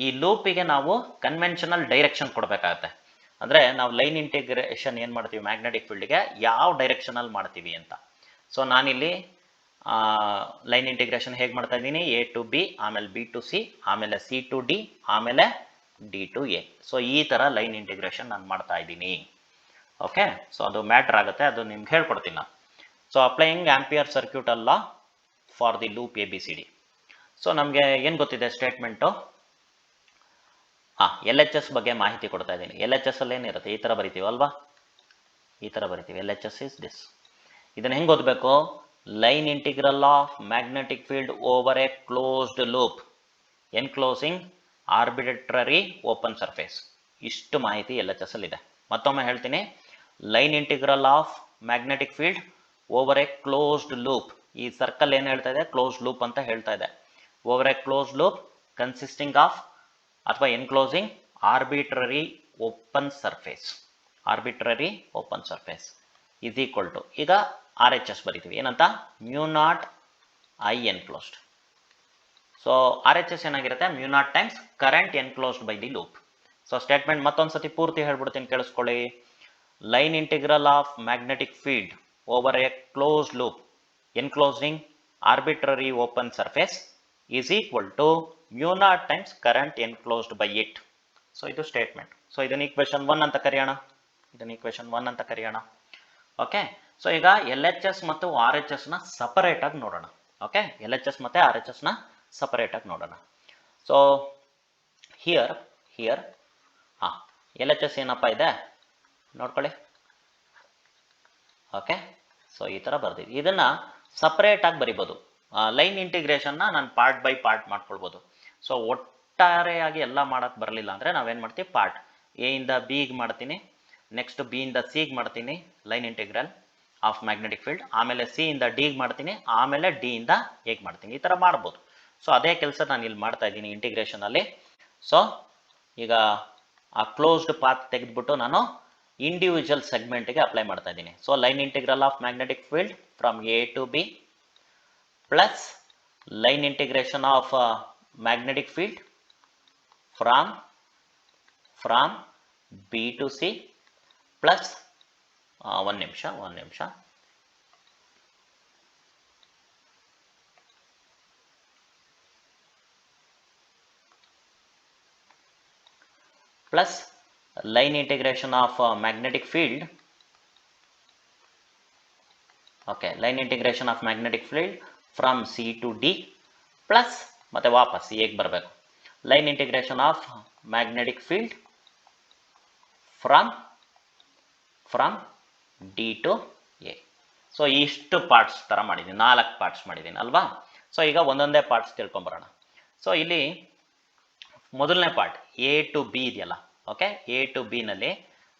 Speaker 1: ಈ ಲೂಪಿಗೆ ನಾವು ಕನ್ವೆನ್ಷನಲ್ ಡೈರೆಕ್ಷನ್ ಕೊಡಬೇಕಾಗತ್ತೆ. ಅಂದರೆ ನಾವು ಲೈನ್ ಇಂಟಿಗ್ರೇಷನ್ ಏನು ಮಾಡ್ತೀವಿ ಮ್ಯಾಗ್ನೆಟಿಕ್ ಫೀಲ್ಡ್ಗೆ, ಯಾವ ಡೈರೆಕ್ಷನಲ್ಲಿ ಮಾಡ್ತೀವಿ ಅಂತ. ಸೊ ನಾನಿಲ್ಲಿ ಲೈನ್ ಇಂಟಿಗ್ರೇಷನ್ ಹೇಗೆ ಮಾಡ್ತಾ ಇದ್ದೀನಿ, A to B, ಆಮೇಲೆ B to C, ಆಮೇಲೆ C to D, ಆಮೇಲೆ D to A. ಸೊ ಈ ಥರ ಲೈನ್ ಇಂಟಿಗ್ರೇಷನ್ ನಾನು ಮಾಡ್ತಾ ಇದ್ದೀನಿ. ಓಕೆ, ಸೊ ಅದು ಮ್ಯಾಟ್ರ್ ಆಗುತ್ತೆ, ಅದು ನಿಮ್ಗೆ ಹೇಳ್ಕೊಡ್ತೀನಿ ನಾನು. So applying ampere circuital law for the loop ABCD. So ನಮಗೆ ಏನು ಗೊತ್ತಿದೆ ಸ್ಟೇಟ್ಮೆಂಟು, LHS ಬಗ್ಗೆ ಮಾಹಿತಿ ಕೊಡ್ತಾ ಇದ್ದೀನಿ. LHS ಅಲ್ಲಿ ಏನಿರುತ್ತೆ, ಈ ಥರ ಬರಿತೀವಿ ಅಲ್ವಾ, ಈ ಥರ ಬರಿತೀವಿ. LHS is this. ಇದನ್ನು ಹೆಂಗೆ ಓದಬೇಕು, line integral of magnetic field over a closed loop enclosing arbitrary open surface. ಇಷ್ಟು ಮಾಹಿತಿ LHS ಅಲ್ಲಿ ಇದೆ. ಮತ್ತೊಮ್ಮೆ ಹೇಳ್ತೀನಿ, line integral of magnetic field over a closed loop. ಈ ಸರ್ಕಲ್ ಏನು ಹೇಳ್ತಾ ಇದೆ, ಕ್ಲೋಸ್ಡ್ ಲೂಪ್ ಅಂತ ಹೇಳ್ತಾ ಇದೆ. Over a closed loop consisting of ಅಥವಾ enclosing arbitrary open surface is equal to, ಈಗ RHS ಬರಿತೀವಿ ಏನಂತ, μ0 I ಎನ್ಕ್ಲೋಸ್ಡ್. ಸೊ RHS ಏನಾಗಿರುತ್ತೆ, μ0 times current enclosed by the loop. So statement ಮತ್ತೊಂದ್ಸತಿ ಪೂರ್ತಿ ಹೇಳ್ಬಿಡ್ತೀನಿ ಕೇಳಿಸ್ಕೊಳ್ಳಿ. Line integral of magnetic field over a closed loop enclosing arbitrary open surface is equal to μ0 times current enclosed by it. So ಇದು statement. So ಇದನ್ನು equation 1 ಅಂತ ಕರೆಯೋಣ. Okay, so ಈಗ LHS ಮತ್ತು RHSನ ಸಪರೇಟಾಗಿ ನೋಡೋಣ. ಓಕೆ, LHS ಮತ್ತು RHSನ ಸಪರೇಟಾಗಿ ನೋಡೋಣ. ಸೊ ಹಿಯರ್ LHS ಏನಪ್ಪ ಇದೆ ನೋಡ್ಕೊಳ್ಳಿ. ಓಕೆ, ಸೊ ಈ ಥರ ಬರ್ದಿದೆ. ಇದನ್ನು ಸಪ್ರೇಟಾಗಿ ಬರಿಬೋದು. ಲೈನ್ ಇಂಟಿಗ್ರೇಷನ್ನ ನಾನು ಪಾರ್ಟ್ ಬೈ ಪಾರ್ಟ್ ಮಾಡ್ಕೊಳ್ಬೋದು. ಸೊ ಒಟ್ಟಾರೆಯಾಗಿ ಎಲ್ಲ ಮಾಡೋಕ್ಕೆ ಬರಲಿಲ್ಲ ಅಂದರೆ ನಾವೇನು ಮಾಡ್ತೀವಿ, ಪಾರ್ಟ್ A ಇಂದ Bಗೆ ಮಾಡ್ತೀನಿ, ನೆಕ್ಸ್ಟ್ B ಇಂದ Cಗೆ ಮಾಡ್ತೀನಿ line integral, of magnetic field, ಆಮೇಲೆ ಸಿ ಇಂದ ಡಿಗೆ ಮಾಡ್ತೀನಿ, ಆಮೇಲೆ ಡಿ ಇಂದ ಎಗೆ ಮಾಡ್ತೀನಿ. ಈ ಥರ ಮಾಡ್ಬೋದು. ಸೊ ಅದೇ ಕೆಲಸ ನಾನು ಇಲ್ಲಿ ಮಾಡ್ತಾ ಇದ್ದೀನಿ ಇಂಟಿಗ್ರೇಷನಲ್ಲಿ. ಸೊ ಈಗ ಆ ಕ್ಲೋಸ್ಡ್ ಪಾತ್ ತೆಗೆದುಬಿಟ್ಟು ನಾನು ಇಂಡಿವಿಜುವಲ್ ಸೆಗ್ಮೆಂಟ್ಗೆ ಅಪ್ಲೈ ಮಾಡ್ತಾ ಇದ್ದೀನಿ. So line integral of magnetic field from A to B plus line integration of magnetic field from B to C plus ಒಂದು ನಿಮಿಷ plus line integration of magnetic field, okay, line integration of magnetic field from C to D plus ಮತ್ತೆ ವಾಪಸ್ A ಗೆ ಬರಬೇಕು, line integration of magnetic field from D to A. So ಇಷ್ಟು parts ಥರ ಮಾಡಿದ್ದೀನಿ, 4 parts ಮಾಡಿದ್ದೀನಿ ಅಲ್ವಾ. ಸೊ ಈಗ ಒಂದೊಂದೇ ಪಾರ್ಟ್ಸ್ ತಿಳ್ಕೊಂಬರೋಣ. ಸೊ ಇಲ್ಲಿ ಮೊದಲನೇ ಪಾರ್ಟ್ ಎ ಟು ಬಿ ಇದೆಯಲ್ಲ, ಓಕೆ, ಎ ಟು ಬಿ ನಲ್ಲಿ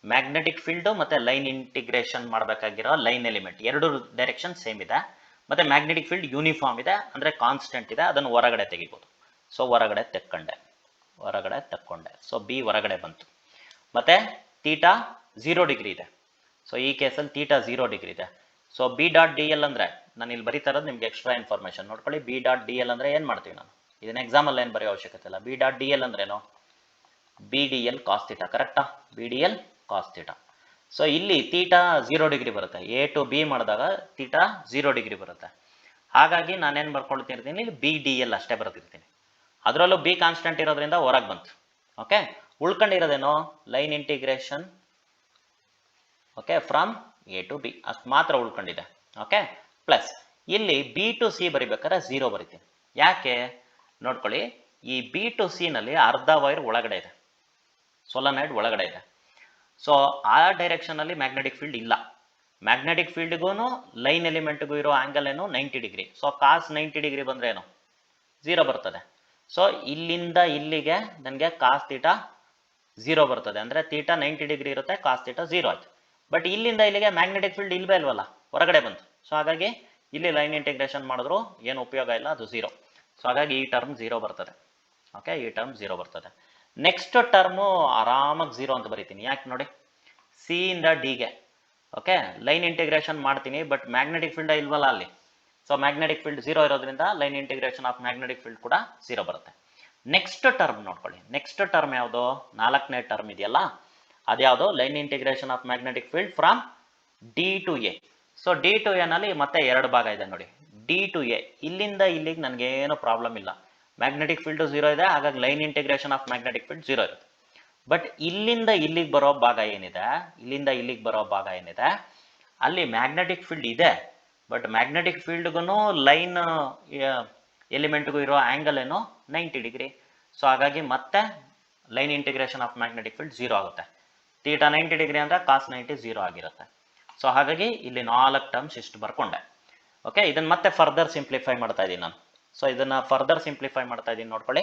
Speaker 1: ಮ್ಯಾಗ್ನೆಟಿಕ್ ಫೀಲ್ಡ್ ಮತ್ತೆ ಲೈನ್ ಇಂಟಿಗ್ರೇಷನ್ ಮಾಡಬೇಕಾಗಿರೋ ಲೈನ್ ಎಲಿಮೆಂಟ್ ಎರಡು ಡೈರೆಕ್ಷನ್ ಸೇಮ್ ಇದೆ, ಮತ್ತೆ ಮ್ಯಾಗ್ನೆಟಿಕ್ ಫೀಲ್ಡ್ ಯೂನಿಫಾರ್ಮ್ ಇದೆ, ಅಂದ್ರೆ ಕಾನ್ಸ್ಟೆಂಟ್ ಇದೆ, ಅದನ್ನು ಹೊರಗಡೆ ತೆಗಿಬೋದು. ಸೊ ಹೊರಗಡೆ ತಕ್ಕೊಂಡೆ, ಸೊ ಬಿ ಹೊರಗಡೆ ಬಂತು. ಮತ್ತೆ ತೀಟಾ 0 ಡಿಗ್ರಿ ಇದೆ. ಸೊ ಈ ಕೇಸಲ್ಲಿ ತೀಟಾ 0 ಡಿಗ್ರಿ ಇದೆ. So B dot D L ಅಂದ್ರೆ ನಾನು ಇಲ್ಲಿ ಬರೀತಾ ಇರೋದು ನಿಮ್ಗೆ ಎಕ್ಸ್ಟ್ರಾ ಇನ್ಫಾರ್ಮೇಶನ್ ನೋಡ್ಕೊಳ್ಳಿ. ಬಿ ಡಾಟ್ ಡಿ ಎಲ್ ಅಂದ್ರೆ ಏನು ಮಾಡ್ತೀವಿ, ನಾನು ಇದನ್ನ ಎಕ್ಸಾಮಲ್ಲಿ ಏನು ಬರೆಯೋ ಅವಶ್ಯಕತೆ ಇಲ್ಲ. ಬಿ ಡಾಟ್ ಡಿ ಎಲ್ ಅಂದ್ರೇನು, B D L cos theta, ಕರೆಕ್ಟಾ, B D L cos theta. So ಇಲ್ಲಿ ತೀಟಾ 0 ಡಿಗ್ರಿ ಬರುತ್ತೆ, ಎ ಟು ಬಿ ಮಾಡಿದಾಗ ತೀಟಾ 0 ಡಿಗ್ರಿ ಬರುತ್ತೆ. ಹಾಗಾಗಿ ನಾನೇನು ಬರ್ಕೊಳ್ತಿರ್ತೀನಿ, ಇಲ್ಲಿ ಬಿ ಡಿ ಎಲ್ ಅಷ್ಟೇ ಬರ್ತಿರ್ತೀನಿ. ಅದರಲ್ಲೂ ಬಿ ಕಾನ್ಸ್ಟೆಂಟ್ ಇರೋದ್ರಿಂದ ಹೊರಗೆ ಬಂತು. ಓಕೆ, ಉಳ್ಕೊಂಡಿರೋದೇನೋ line integration, okay, from A to B ಅಷ್ಟು ಮಾತ್ರ ಉಳ್ಕೊಂಡಿದೆ. ಓಕೆ, ಪ್ಲಸ್ ಇಲ್ಲಿ ಬಿ ಟು ಸಿ ಬರಿಬೇಕಾದ್ರೆ 0 ಬರಿತೀನಿ. ಯಾಕೆ ನೋಡ್ಕೊಳ್ಳಿ, ಈ ಬಿ ಟು ಸಿ ನಲ್ಲಿ ಅರ್ಧ ವೈರ್ ಒಳಗಡೆ ಇದೆ, ಸೊಲನೈಡ್ ಒಳಗಡೆ ಇದೆ. ಸೊ ಆ ಡೈರೆಕ್ಷನ್ ಅಲ್ಲಿ ಮ್ಯಾಗ್ನೆಟಿಕ್ ಫೀಲ್ಡ್ ಇಲ್ಲ. ಮ್ಯಾಗ್ನೆಟಿಕ್ ಫೀಲ್ಡ್ಗೂ ಲೈನ್ ಎಲಿಮೆಂಟ್ಗೂ ಇರೋ ಆಂಗಲ್ ಏನು 90 ಡಿಗ್ರಿ. ಸೊ ಕಾಸ್ 90 ಡಿಗ್ರಿ ಬಂದ್ರೆ ಏನು 0 ಬರ್ತದೆ. ಸೊ ಇಲ್ಲಿಂದ ಇಲ್ಲಿಗೆ ನನಗೆ ಕಾಸ್ ಥೀಟಾ 0 ಬರ್ತದೆ, ಅಂದ್ರೆ ಥೀಟಾ 90 ಡಿಗ್ರಿ ಇರುತ್ತೆ, ಕಾಸ್ ಥೀಟಾ 0 ಆಯ್ತು. ಬಟ್ ಇಲ್ಲಿಂದ ಇಲ್ಲಿಗೆ ಮ್ಯಾಗ್ನೆಟಿಕ್ ಫೀಲ್ಡ್ ಇಲ್ವೇ ಇಲ್ವಲ್ಲ, ಹೊರಗಡೆ ಬಂತು. ಸೊ ಹಾಗಾಗಿ ಇಲ್ಲಿ ಲೈನ್ ಇಂಟಿಗ್ರೇಷನ್ ಮಾಡಿದ್ರು ಏನು ಉಪಯೋಗ ಇಲ್ಲ, ಅದು 0. ಸೊ ಹಾಗಾಗಿ ಈ ಟರ್ಮ್ 0 ಬರ್ತದೆ. ಓಕೆ, ಈ ಟರ್ಮ್ 0 ಬರ್ತದೆ. ನೆಕ್ಸ್ಟ್ ಟರ್ಮು ಆರಾಮಾಗಿ 0 ಅಂತ ಬರೀತೀನಿ. ಯಾಕೆ ನೋಡಿ, ಸಿ ಇಂದ ಡಿಗೆ ಓಕೆ ಲೈನ್ ಇಂಟಿಗ್ರೇಷನ್ ಮಾಡ್ತೀನಿ, ಬಟ್ ಮ್ಯಾಗ್ನೆಟಿಕ್ ಫೀಲ್ಡ್ ಇಲ್ವಲ್ಲ ಅಲ್ಲಿ. ಸೊ ಮ್ಯಾಗ್ನೆಟಿಕ್ ಫೀಲ್ಡ್ 0 ಇರೋದ್ರಿಂದ line integration of magnetic field ಕೂಡ 0 ಬರುತ್ತೆ. ನೆಕ್ಸ್ಟ್ ಟರ್ಮ್ ನೋಡ್ಕೊಳ್ಳಿ, ನೆಕ್ಸ್ಟ್ ಟರ್ಮ್ ಯಾವುದು, 4ನೇ ಟರ್ಮ್ ಇದೆಯಲ್ಲ, ಅದ್ಯಾವುದು, line integration of magnetic field from D to A. So D to A ನಲ್ಲಿ ಮತ್ತೆ 2 ಭಾಗ ಇದೆ ನೋಡಿ, ಡಿ ಟು ಎ, ಇಲ್ಲಿಂದ ಇಲ್ಲಿಗೆ ನನಗೇನು ಪ್ರಾಬ್ಲಮ್ ಇಲ್ಲ, ಮ್ಯಾಗ್ನೆಟಿಕ್ ಫೀಲ್ಡ್ 0 ಇದೆ, ಹಾಗಾಗಿ line integration of magnetic field 0 ಇರುತ್ತೆ. ಬಟ್ ಇಲ್ಲಿಂದ ಇಲ್ಲಿಗೆ ಬರೋ ಭಾಗ ಏನಿದೆ, ಅಲ್ಲಿ ಮ್ಯಾಗ್ನೆಟಿಕ್ ಫೀಲ್ಡ್ ಇದೆ, ಬಟ್ ಮ್ಯಾಗ್ನೆಟಿಕ್ ಫೀಲ್ಡ್ಗೂ ಲೈನ್ ಎಲಿಮೆಂಟ್ಗೂ ಇರೋ ಆಂಗಲ್ ಏನು 90 ಡಿಗ್ರಿ. ಸೊ ಹಾಗಾಗಿ ಮತ್ತೆ line integration of magnetic field 0 ಆಗುತ್ತೆ. ಥೀಟಾ 90 ಡಿಗ್ರಿ ಅಂದ್ರೆ ಕಾಸ್ 90 0 ಆಗಿರುತ್ತೆ. ಸೊ ಹಾಗಾಗಿ ಇಲ್ಲಿ 4 ಟರ್ಮ್ಸ್ ಇಷ್ಟು ಬರ್ಕೊಂಡೆ. ಓಕೆ, ಇದನ್ನ ಮತ್ತೆ ಫರ್ದರ್ ಸಿಂಪ್ಲಿಫೈ ಮಾಡ್ತಾ ಇದ್ದೀನಿ ನಾನು. ಸೊ ಇದನ್ನ ಫರ್ದರ್ ಸಿಂಪ್ಲಿಫೈ ಮಾಡ್ತಾ ಇದ್ದೀನಿ ನೋಡ್ಕೊಳ್ಳಿ.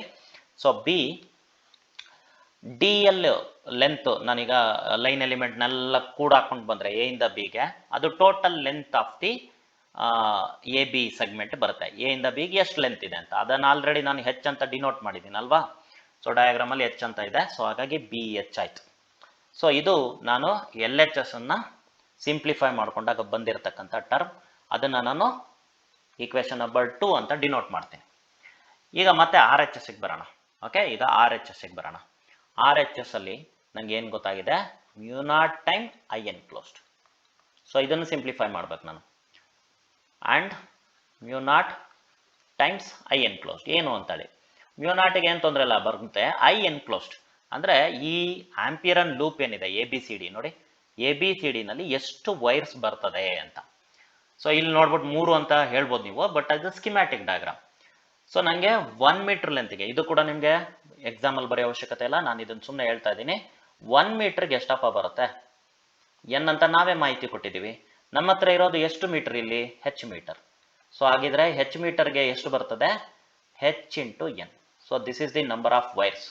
Speaker 1: So B D L length, ನಾನೀಗ ಲೈನ್ ಎಲಿಮೆಂಟ್ನೆಲ್ಲ ಕೂಡ ಹಾಕೊಂಡು ಬಂದರೆ ಎ ಇಂದ ಬಿಗೆ, ಅದು total length of the A B segment ಬರುತ್ತೆ. ಎ ಇಂದ ಬಿಗೆ ಎಷ್ಟು ಲೆಂತ್ ಇದೆ ಅಂತ ಅದನ್ನು ಆಲ್ರೆಡಿ ನಾನು ಹೆಚ್ ಅಂತ ಡಿನೋಟ್ ಮಾಡಿದ್ದೀನಿ ಅಲ್ವಾ. ಸೊ ಡಯಾಗ್ರಾಮಲ್ಲಿ ಹೆಚ್ ಅಂತ ಇದೆ. ಸೊ ಹಾಗಾಗಿ ಬಿ ಎಚ್ ಆಯಿತು. ಸೊ ಇದು ನಾನು ಎಲ್ ಎಚ್ ಎಸ್ ಅನ್ನು ಸಿಂಪ್ಲಿಫೈ ಮಾಡ್ಕೊಂಡಾಗ ಬಂದಿರತಕ್ಕಂಥ ಟರ್ಮ್, ಅದನ್ನು ನಾನು ಈಕ್ವೇಷನ್ ನಂಬರ್ 2 ಅಂತ ಡಿನೋಟ್ ಮಾಡ್ತೀನಿ. ಈಗ ಮತ್ತೆ ಆರ್ ಎಚ್ ಎಸ್ಗೆ ಬರೋಣ. ಓಕೆ, ಈಗ ಆರ್ ಎಚ್ ಎಸ್ಗೆ ಬರೋಣ. ಆರ್ ಎಚ್ ಎಸ್ ಅಲ್ಲಿ ನಂಗೆ ಏನು ಗೊತ್ತಾಗಿದೆ, μ0 time I enclosed. So ಇದನ್ನು ಸಿಂಪ್ಲಿಫೈ ಮಾಡ್ಬೇಕು ನಾನು. And μ0 times I enclosed ಏನು ಅಂತೇಳಿ, μ0ಗೆ ಏನು ತೊಂದರೆ ಇಲ್ಲ ಬರುತ್ತೆ, ಐ ಎನ್ ಕ್ಲೋಸ್ಡ್ ಅಂದರೆ ಈ ಆಂಪಿಯರನ್ ಲೂಪ್ ಏನಿದೆ ಎ ಬಿ ಸಿ ಡಿ, ನೋಡಿ ಎ ಬಿ ಸಿ ಡಿನಲ್ಲಿ ಎಷ್ಟು ವೈರ್ಸ್ ಬರ್ತದೆ ಅಂತ. ಸೊ ಇಲ್ಲಿ ನೋಡ್ಬಿಟ್ಟು 3 ಅಂತ ಹೇಳ್ಬೋದು ನೀವು, ಬಟ್ ಅದು ಸ್ಕಿಮ್ಯಾಟಿಕ್ ಡಯಾಗ್ರಾಮ್. ಸೊ ನನಗೆ 1 ಮೀಟರ್ ಲೆಂತ್ಗೆ, ಇದು ಕೂಡ ನಿಮಗೆ ಎಕ್ಸಾಮಲ್ಲಿ ಬರೆಯೋ ಅವಶ್ಯಕತೆ ಇಲ್ಲ, ನಾನು ಇದನ್ನು ಸುಮ್ಮನೆ ಹೇಳ್ತಾ ಇದ್ದೀನಿ. 1 ಮೀಟರ್ಗೆ ಎಷ್ಟಪ್ಪ ಬರುತ್ತೆ ಎನ್ ಅಂತ ನಾವೇ ಮಾಹಿತಿ ಕೊಟ್ಟಿದ್ದೀವಿ. ನಮ್ಮ ಹತ್ರ ಇರೋದು ಎಷ್ಟು ಮೀಟರ್ ಇಲ್ಲಿ, ಹೆಚ್ ಮೀಟರ್. ಸೊ ಹಾಗಿದ್ರೆ ಹೆಚ್ ಮೀಟರ್ಗೆ ಎಷ್ಟು ಬರ್ತದೆ, H into N. So this is the number of wires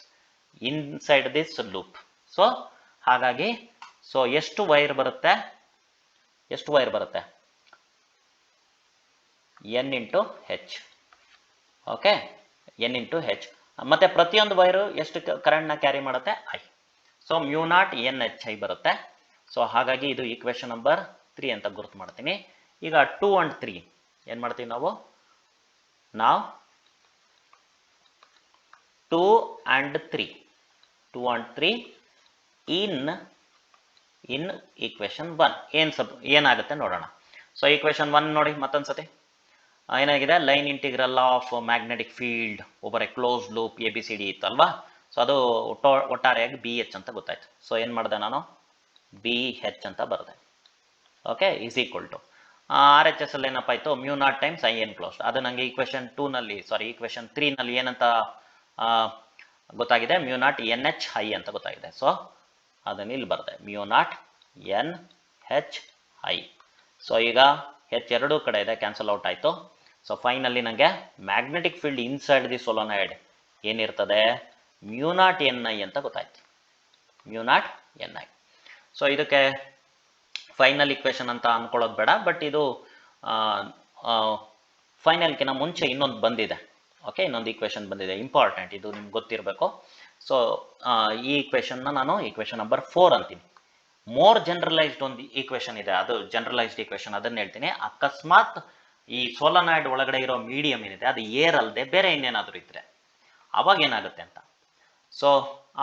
Speaker 1: inside this loop. So ಹಾಗಾಗಿ ಸೊ ಎಷ್ಟು ವೈರ್ ಬರುತ್ತೆ, N into H. Okay, N into H. ಮತ್ತು ಪ್ರತಿಯೊಂದು ವೈರು ಎಷ್ಟು ಕರೆಂಟ್ನ ಕ್ಯಾರಿ ಮಾಡುತ್ತೆ? I. So mu naught N H I ಬರುತ್ತೆ. So ಹಾಗಾಗಿ ಇದು ಈಕ್ವೇಷನ್ ನಂಬರ್ 3 ಅಂತ ಗುರುತು ಮಾಡ್ತೀನಿ. ಈಗ 2 and 3 ಏನು ಮಾಡ್ತೀವಿ ನಾವು 2 and 3 ಇನ್ ಈಕ್ವೇಷನ್ 1 ಏನಾಗುತ್ತೆ ನೋಡೋಣ. ಸೊ ಈಕ್ವೇಷನ್ 1 ನೋಡಿ ಮತ್ತೊಂದ್ಸತಿ ಏನಾಗಿದೆ, line integral of magnetic field over a close loop ABCD ಇತ್ತಲ್ವಾ. ಸೊ ಅದು ಒಟ್ಟಾರೆಯಾಗಿ BH ಅಂತ ಗೊತ್ತಾಯ್ತು. ಸೊ ಏನು ಮಾಡಿದೆ ನಾನು, BH ಅಂತ ಬರೆದೆ. Okay, is equal to RHS ಅಲ್ಲಿ ಏನಪ್ಪ ಆಯಿತು, mu naught times I enclosed. ಅದು ನನಗೆ ಈಕ್ವೇಷನ್ 3 ನಲ್ಲಿ ಏನಂತ ಗೊತ್ತಾಗಿದೆ, mu naught N H I ಅಂತ ಗೊತ್ತಾಗಿದೆ. ಸೊ ಅದನ್ನು ಇಲ್ಲಿ ಬರೆದೆ, mu naught N H I. So ಈಗ ಹೆಚ್ ಎರಡೂ ಕಡೆ ಇದೆ, ಕ್ಯಾನ್ಸಲ್ ಔಟ್ ಆಯಿತು. ಸೊ ಫೈನಲಿ ನನಗೆ magnetic field inside the solenoid ಏನಿರ್ತದೆ, ಮ್ಯೂ ನಾಟ್ ಎನ್ ಐ ಅಂತ ಗೊತ್ತಾಯ್ತು, mu naught N I. So ಇದಕ್ಕೆ ಫೈನಲ್ ಇಕ್ವೇಷನ್ ಅಂತ ಅಂದ್ಕೊಳ್ಳೋದು ಬೇಡ, ಬಟ್ ಇದು ಫೈನಲ್ಕಿಂತ ಮುಂಚೆ ಇನ್ನೊಂದು ಬಂದಿದೆ. ಓಕೆ, ಇನ್ನೊಂದು ಈಕ್ವೇಷನ್ ಬಂದಿದೆ, ಇಂಪಾರ್ಟೆಂಟ್, ಇದು ನಿಮ್ಗೆ ಗೊತ್ತಿರಬೇಕು. ಸೊ ಈ ಈಕ್ವೇಷನ್ನ ನಾನು ಈಕ್ವೇಷನ್ ನಂಬರ್ 4 ಅಂತೀನಿ. ಮೋರ್ ಜನರಲೈಸ್ಡ್ ಒಂದು ಈಕ್ವೇಷನ್ ಇದೆ, ಅದು ಜನರಲೈಸ್ಡ್ ಈಕ್ವೇಷನ್, ಅದನ್ನು ಹೇಳ್ತೀನಿ. ಅಕಸ್ಮಾತ್ ಈ ಸೋಲನಾಯ್ಡ್ ಒಳಗಡೆ ಇರೋ ಮೀಡಿಯಂ ಏನಿದೆ ಅದು ಏರ್ ಅಲ್ಲದೆ ಬೇರೆ ಇನ್ನೇನಾದರೂ ಇದ್ದರೆ ಅವಾಗ ಏನಾಗುತ್ತೆ ಅಂತ. ಸೊ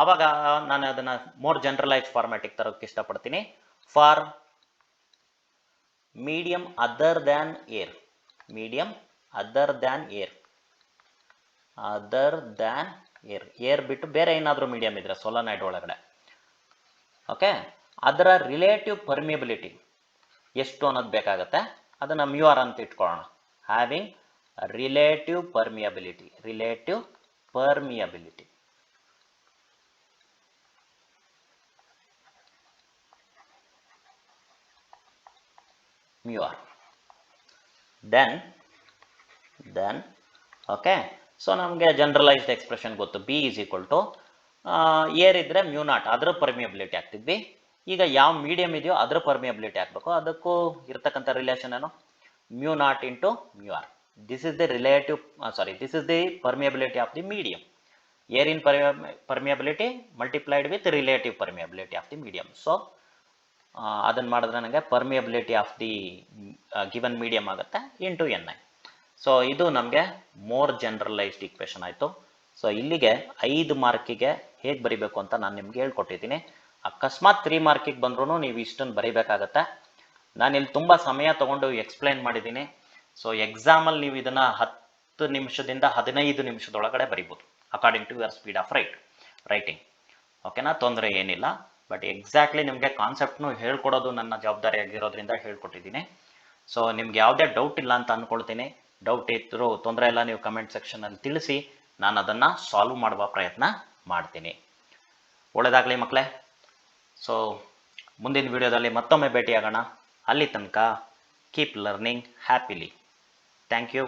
Speaker 1: ಆವಾಗ ನಾನು ಅದನ್ನು ಮೋರ್ ಜನರಲೈಸ್ಡ್ ಫಾರ್ಮ್ಯಾಟಿಗೆ ತರೋಕ್ಕೆ ಇಷ್ಟಪಡ್ತೀನಿ. For medium other than air, medium other than air, other than air ಬಿಟ್ಟು ಬೇರೆ ಏನಾದರೂ ಮೀಡಿಯಂ ಇದ್ರೆ ಸೋಲನಾಯ್ಡ್ ಒಳಗಡೆ, ಓಕೆ, ಅದರ ರಿಲೇಟಿವ್ ಪರ್ಮಿಯಬಿಲಿಟಿ ಎಷ್ಟು ಅನ್ನೋದು ಬೇಕಾಗುತ್ತೆ. ಅದನ್ನು ಮ್ಯೂ ಆರ್ ಅಂತ ಇಟ್ಕೊಳ್ಳೋಣ. Having relative permeability, relative permeability. Mu R. Then okay, so ನಮಗೆ ಜನರಲೈಸ್ಡ್ ಎಕ್ಸ್ಪ್ರೆಷನ್ ಗೊತ್ತು, B is equal to air ಇದ್ದರೆ ಮ್ಯೂ ನಾಟ್ ಅದರ ಪರ್ಮಿಯಬಿಲಿಟಿ ಆಗ್ತಿದ್ವಿ. ಈಗ ಯಾವ ಮೀಡಿಯಂ ಇದೆಯೋ ಅದರ ಪರ್ಮಿಯಬಿಲಿಟಿ ಆಗಬೇಕು. ಅದಕ್ಕೂ ಇರ್ತಕ್ಕಂಥ ರಿಲೇಷನ್ ಏನು, mu naught into mu R. This is the relative this is the permeability of the medium. Air in permeability multiplied with relative permeability of the medium. So ಅದನ್ನು ಮಾಡಿದ್ರೆ ನನಗೆ permeability of the given medium ಆಗುತ್ತೆ into N I. So ಇದು ನಮಗೆ more generalised equation ಆಯಿತು. So ಇಲ್ಲಿಗೆ 5 ಮಾರ್ಕಿಗೆ ಹೇಗೆ ಬರಿಬೇಕು ಅಂತ ನಾನು ನಿಮ್ಗೆ ಹೇಳ್ಕೊಟ್ಟಿದ್ದೀನಿ. ಅಕಸ್ಮಾತ್ 3 ಮಾರ್ಕಿಗೆ ಬಂದ್ರೂ ನೀವು ಇಷ್ಟನ್ನು ಬರೀಬೇಕಾಗತ್ತೆ. ನಾನಿಲ್ಲಿ ತುಂಬ ಸಮಯ ತೊಗೊಂಡು ಎಕ್ಸ್ಪ್ಲೈನ್ ಮಾಡಿದ್ದೀನಿ. ಸೊ ಎಕ್ಸಾಮಲ್ಲಿ ನೀವು ಇದನ್ನು 10 ನಿಮಿಷದಿಂದ 15 ನಿಮಿಷದೊಳಗಡೆ ಬರಿಬೋದು, according to your speed of writing. ಓಕೆನಾ, ತೊಂದರೆ ಏನಿಲ್ಲ. ಬಟ್ ಎಕ್ಸಾಕ್ಟ್ಲಿ ನಿಮಗೆ ಕಾನ್ಸೆಪ್ಟ್ನು ಹೇಳ್ಕೊಡೋದು ನನ್ನ ಜವಾಬ್ದಾರಿಯಾಗಿರೋದ್ರಿಂದ ಹೇಳ್ಕೊಟ್ಟಿದ್ದೀನಿ. ಸೊ ನಿಮ್ಗೆ ಯಾವುದೇ ಡೌಟ್ ಇಲ್ಲ ಅಂತ ಅಂದ್ಕೊಳ್ತೀನಿ. ಡೌಟ್ ಇದ್ದರೂ ತೊಂದರೆ ಇಲ್ಲ, ನೀವು ಕಮೆಂಟ್ ಸೆಕ್ಷನಲ್ಲಿ ತಿಳಿಸಿ, ನಾನು ಅದನ್ನು ಸಾಲ್ವ್ ಮಾಡುವ ಪ್ರಯತ್ನ ಮಾಡ್ತೀನಿ. ಒಳ್ಳೆಯದಾಗಲಿ ಮಕ್ಕಳೇ. ಸೊ ಮುಂದಿನ ವಿಡಿಯೋದಲ್ಲಿ ಮತ್ತೊಮ್ಮೆ ಭೇಟಿಯಾಗೋಣ. ಅಲ್ಲಿ ತನಕ keep learning happily. Thank you,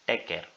Speaker 1: take care.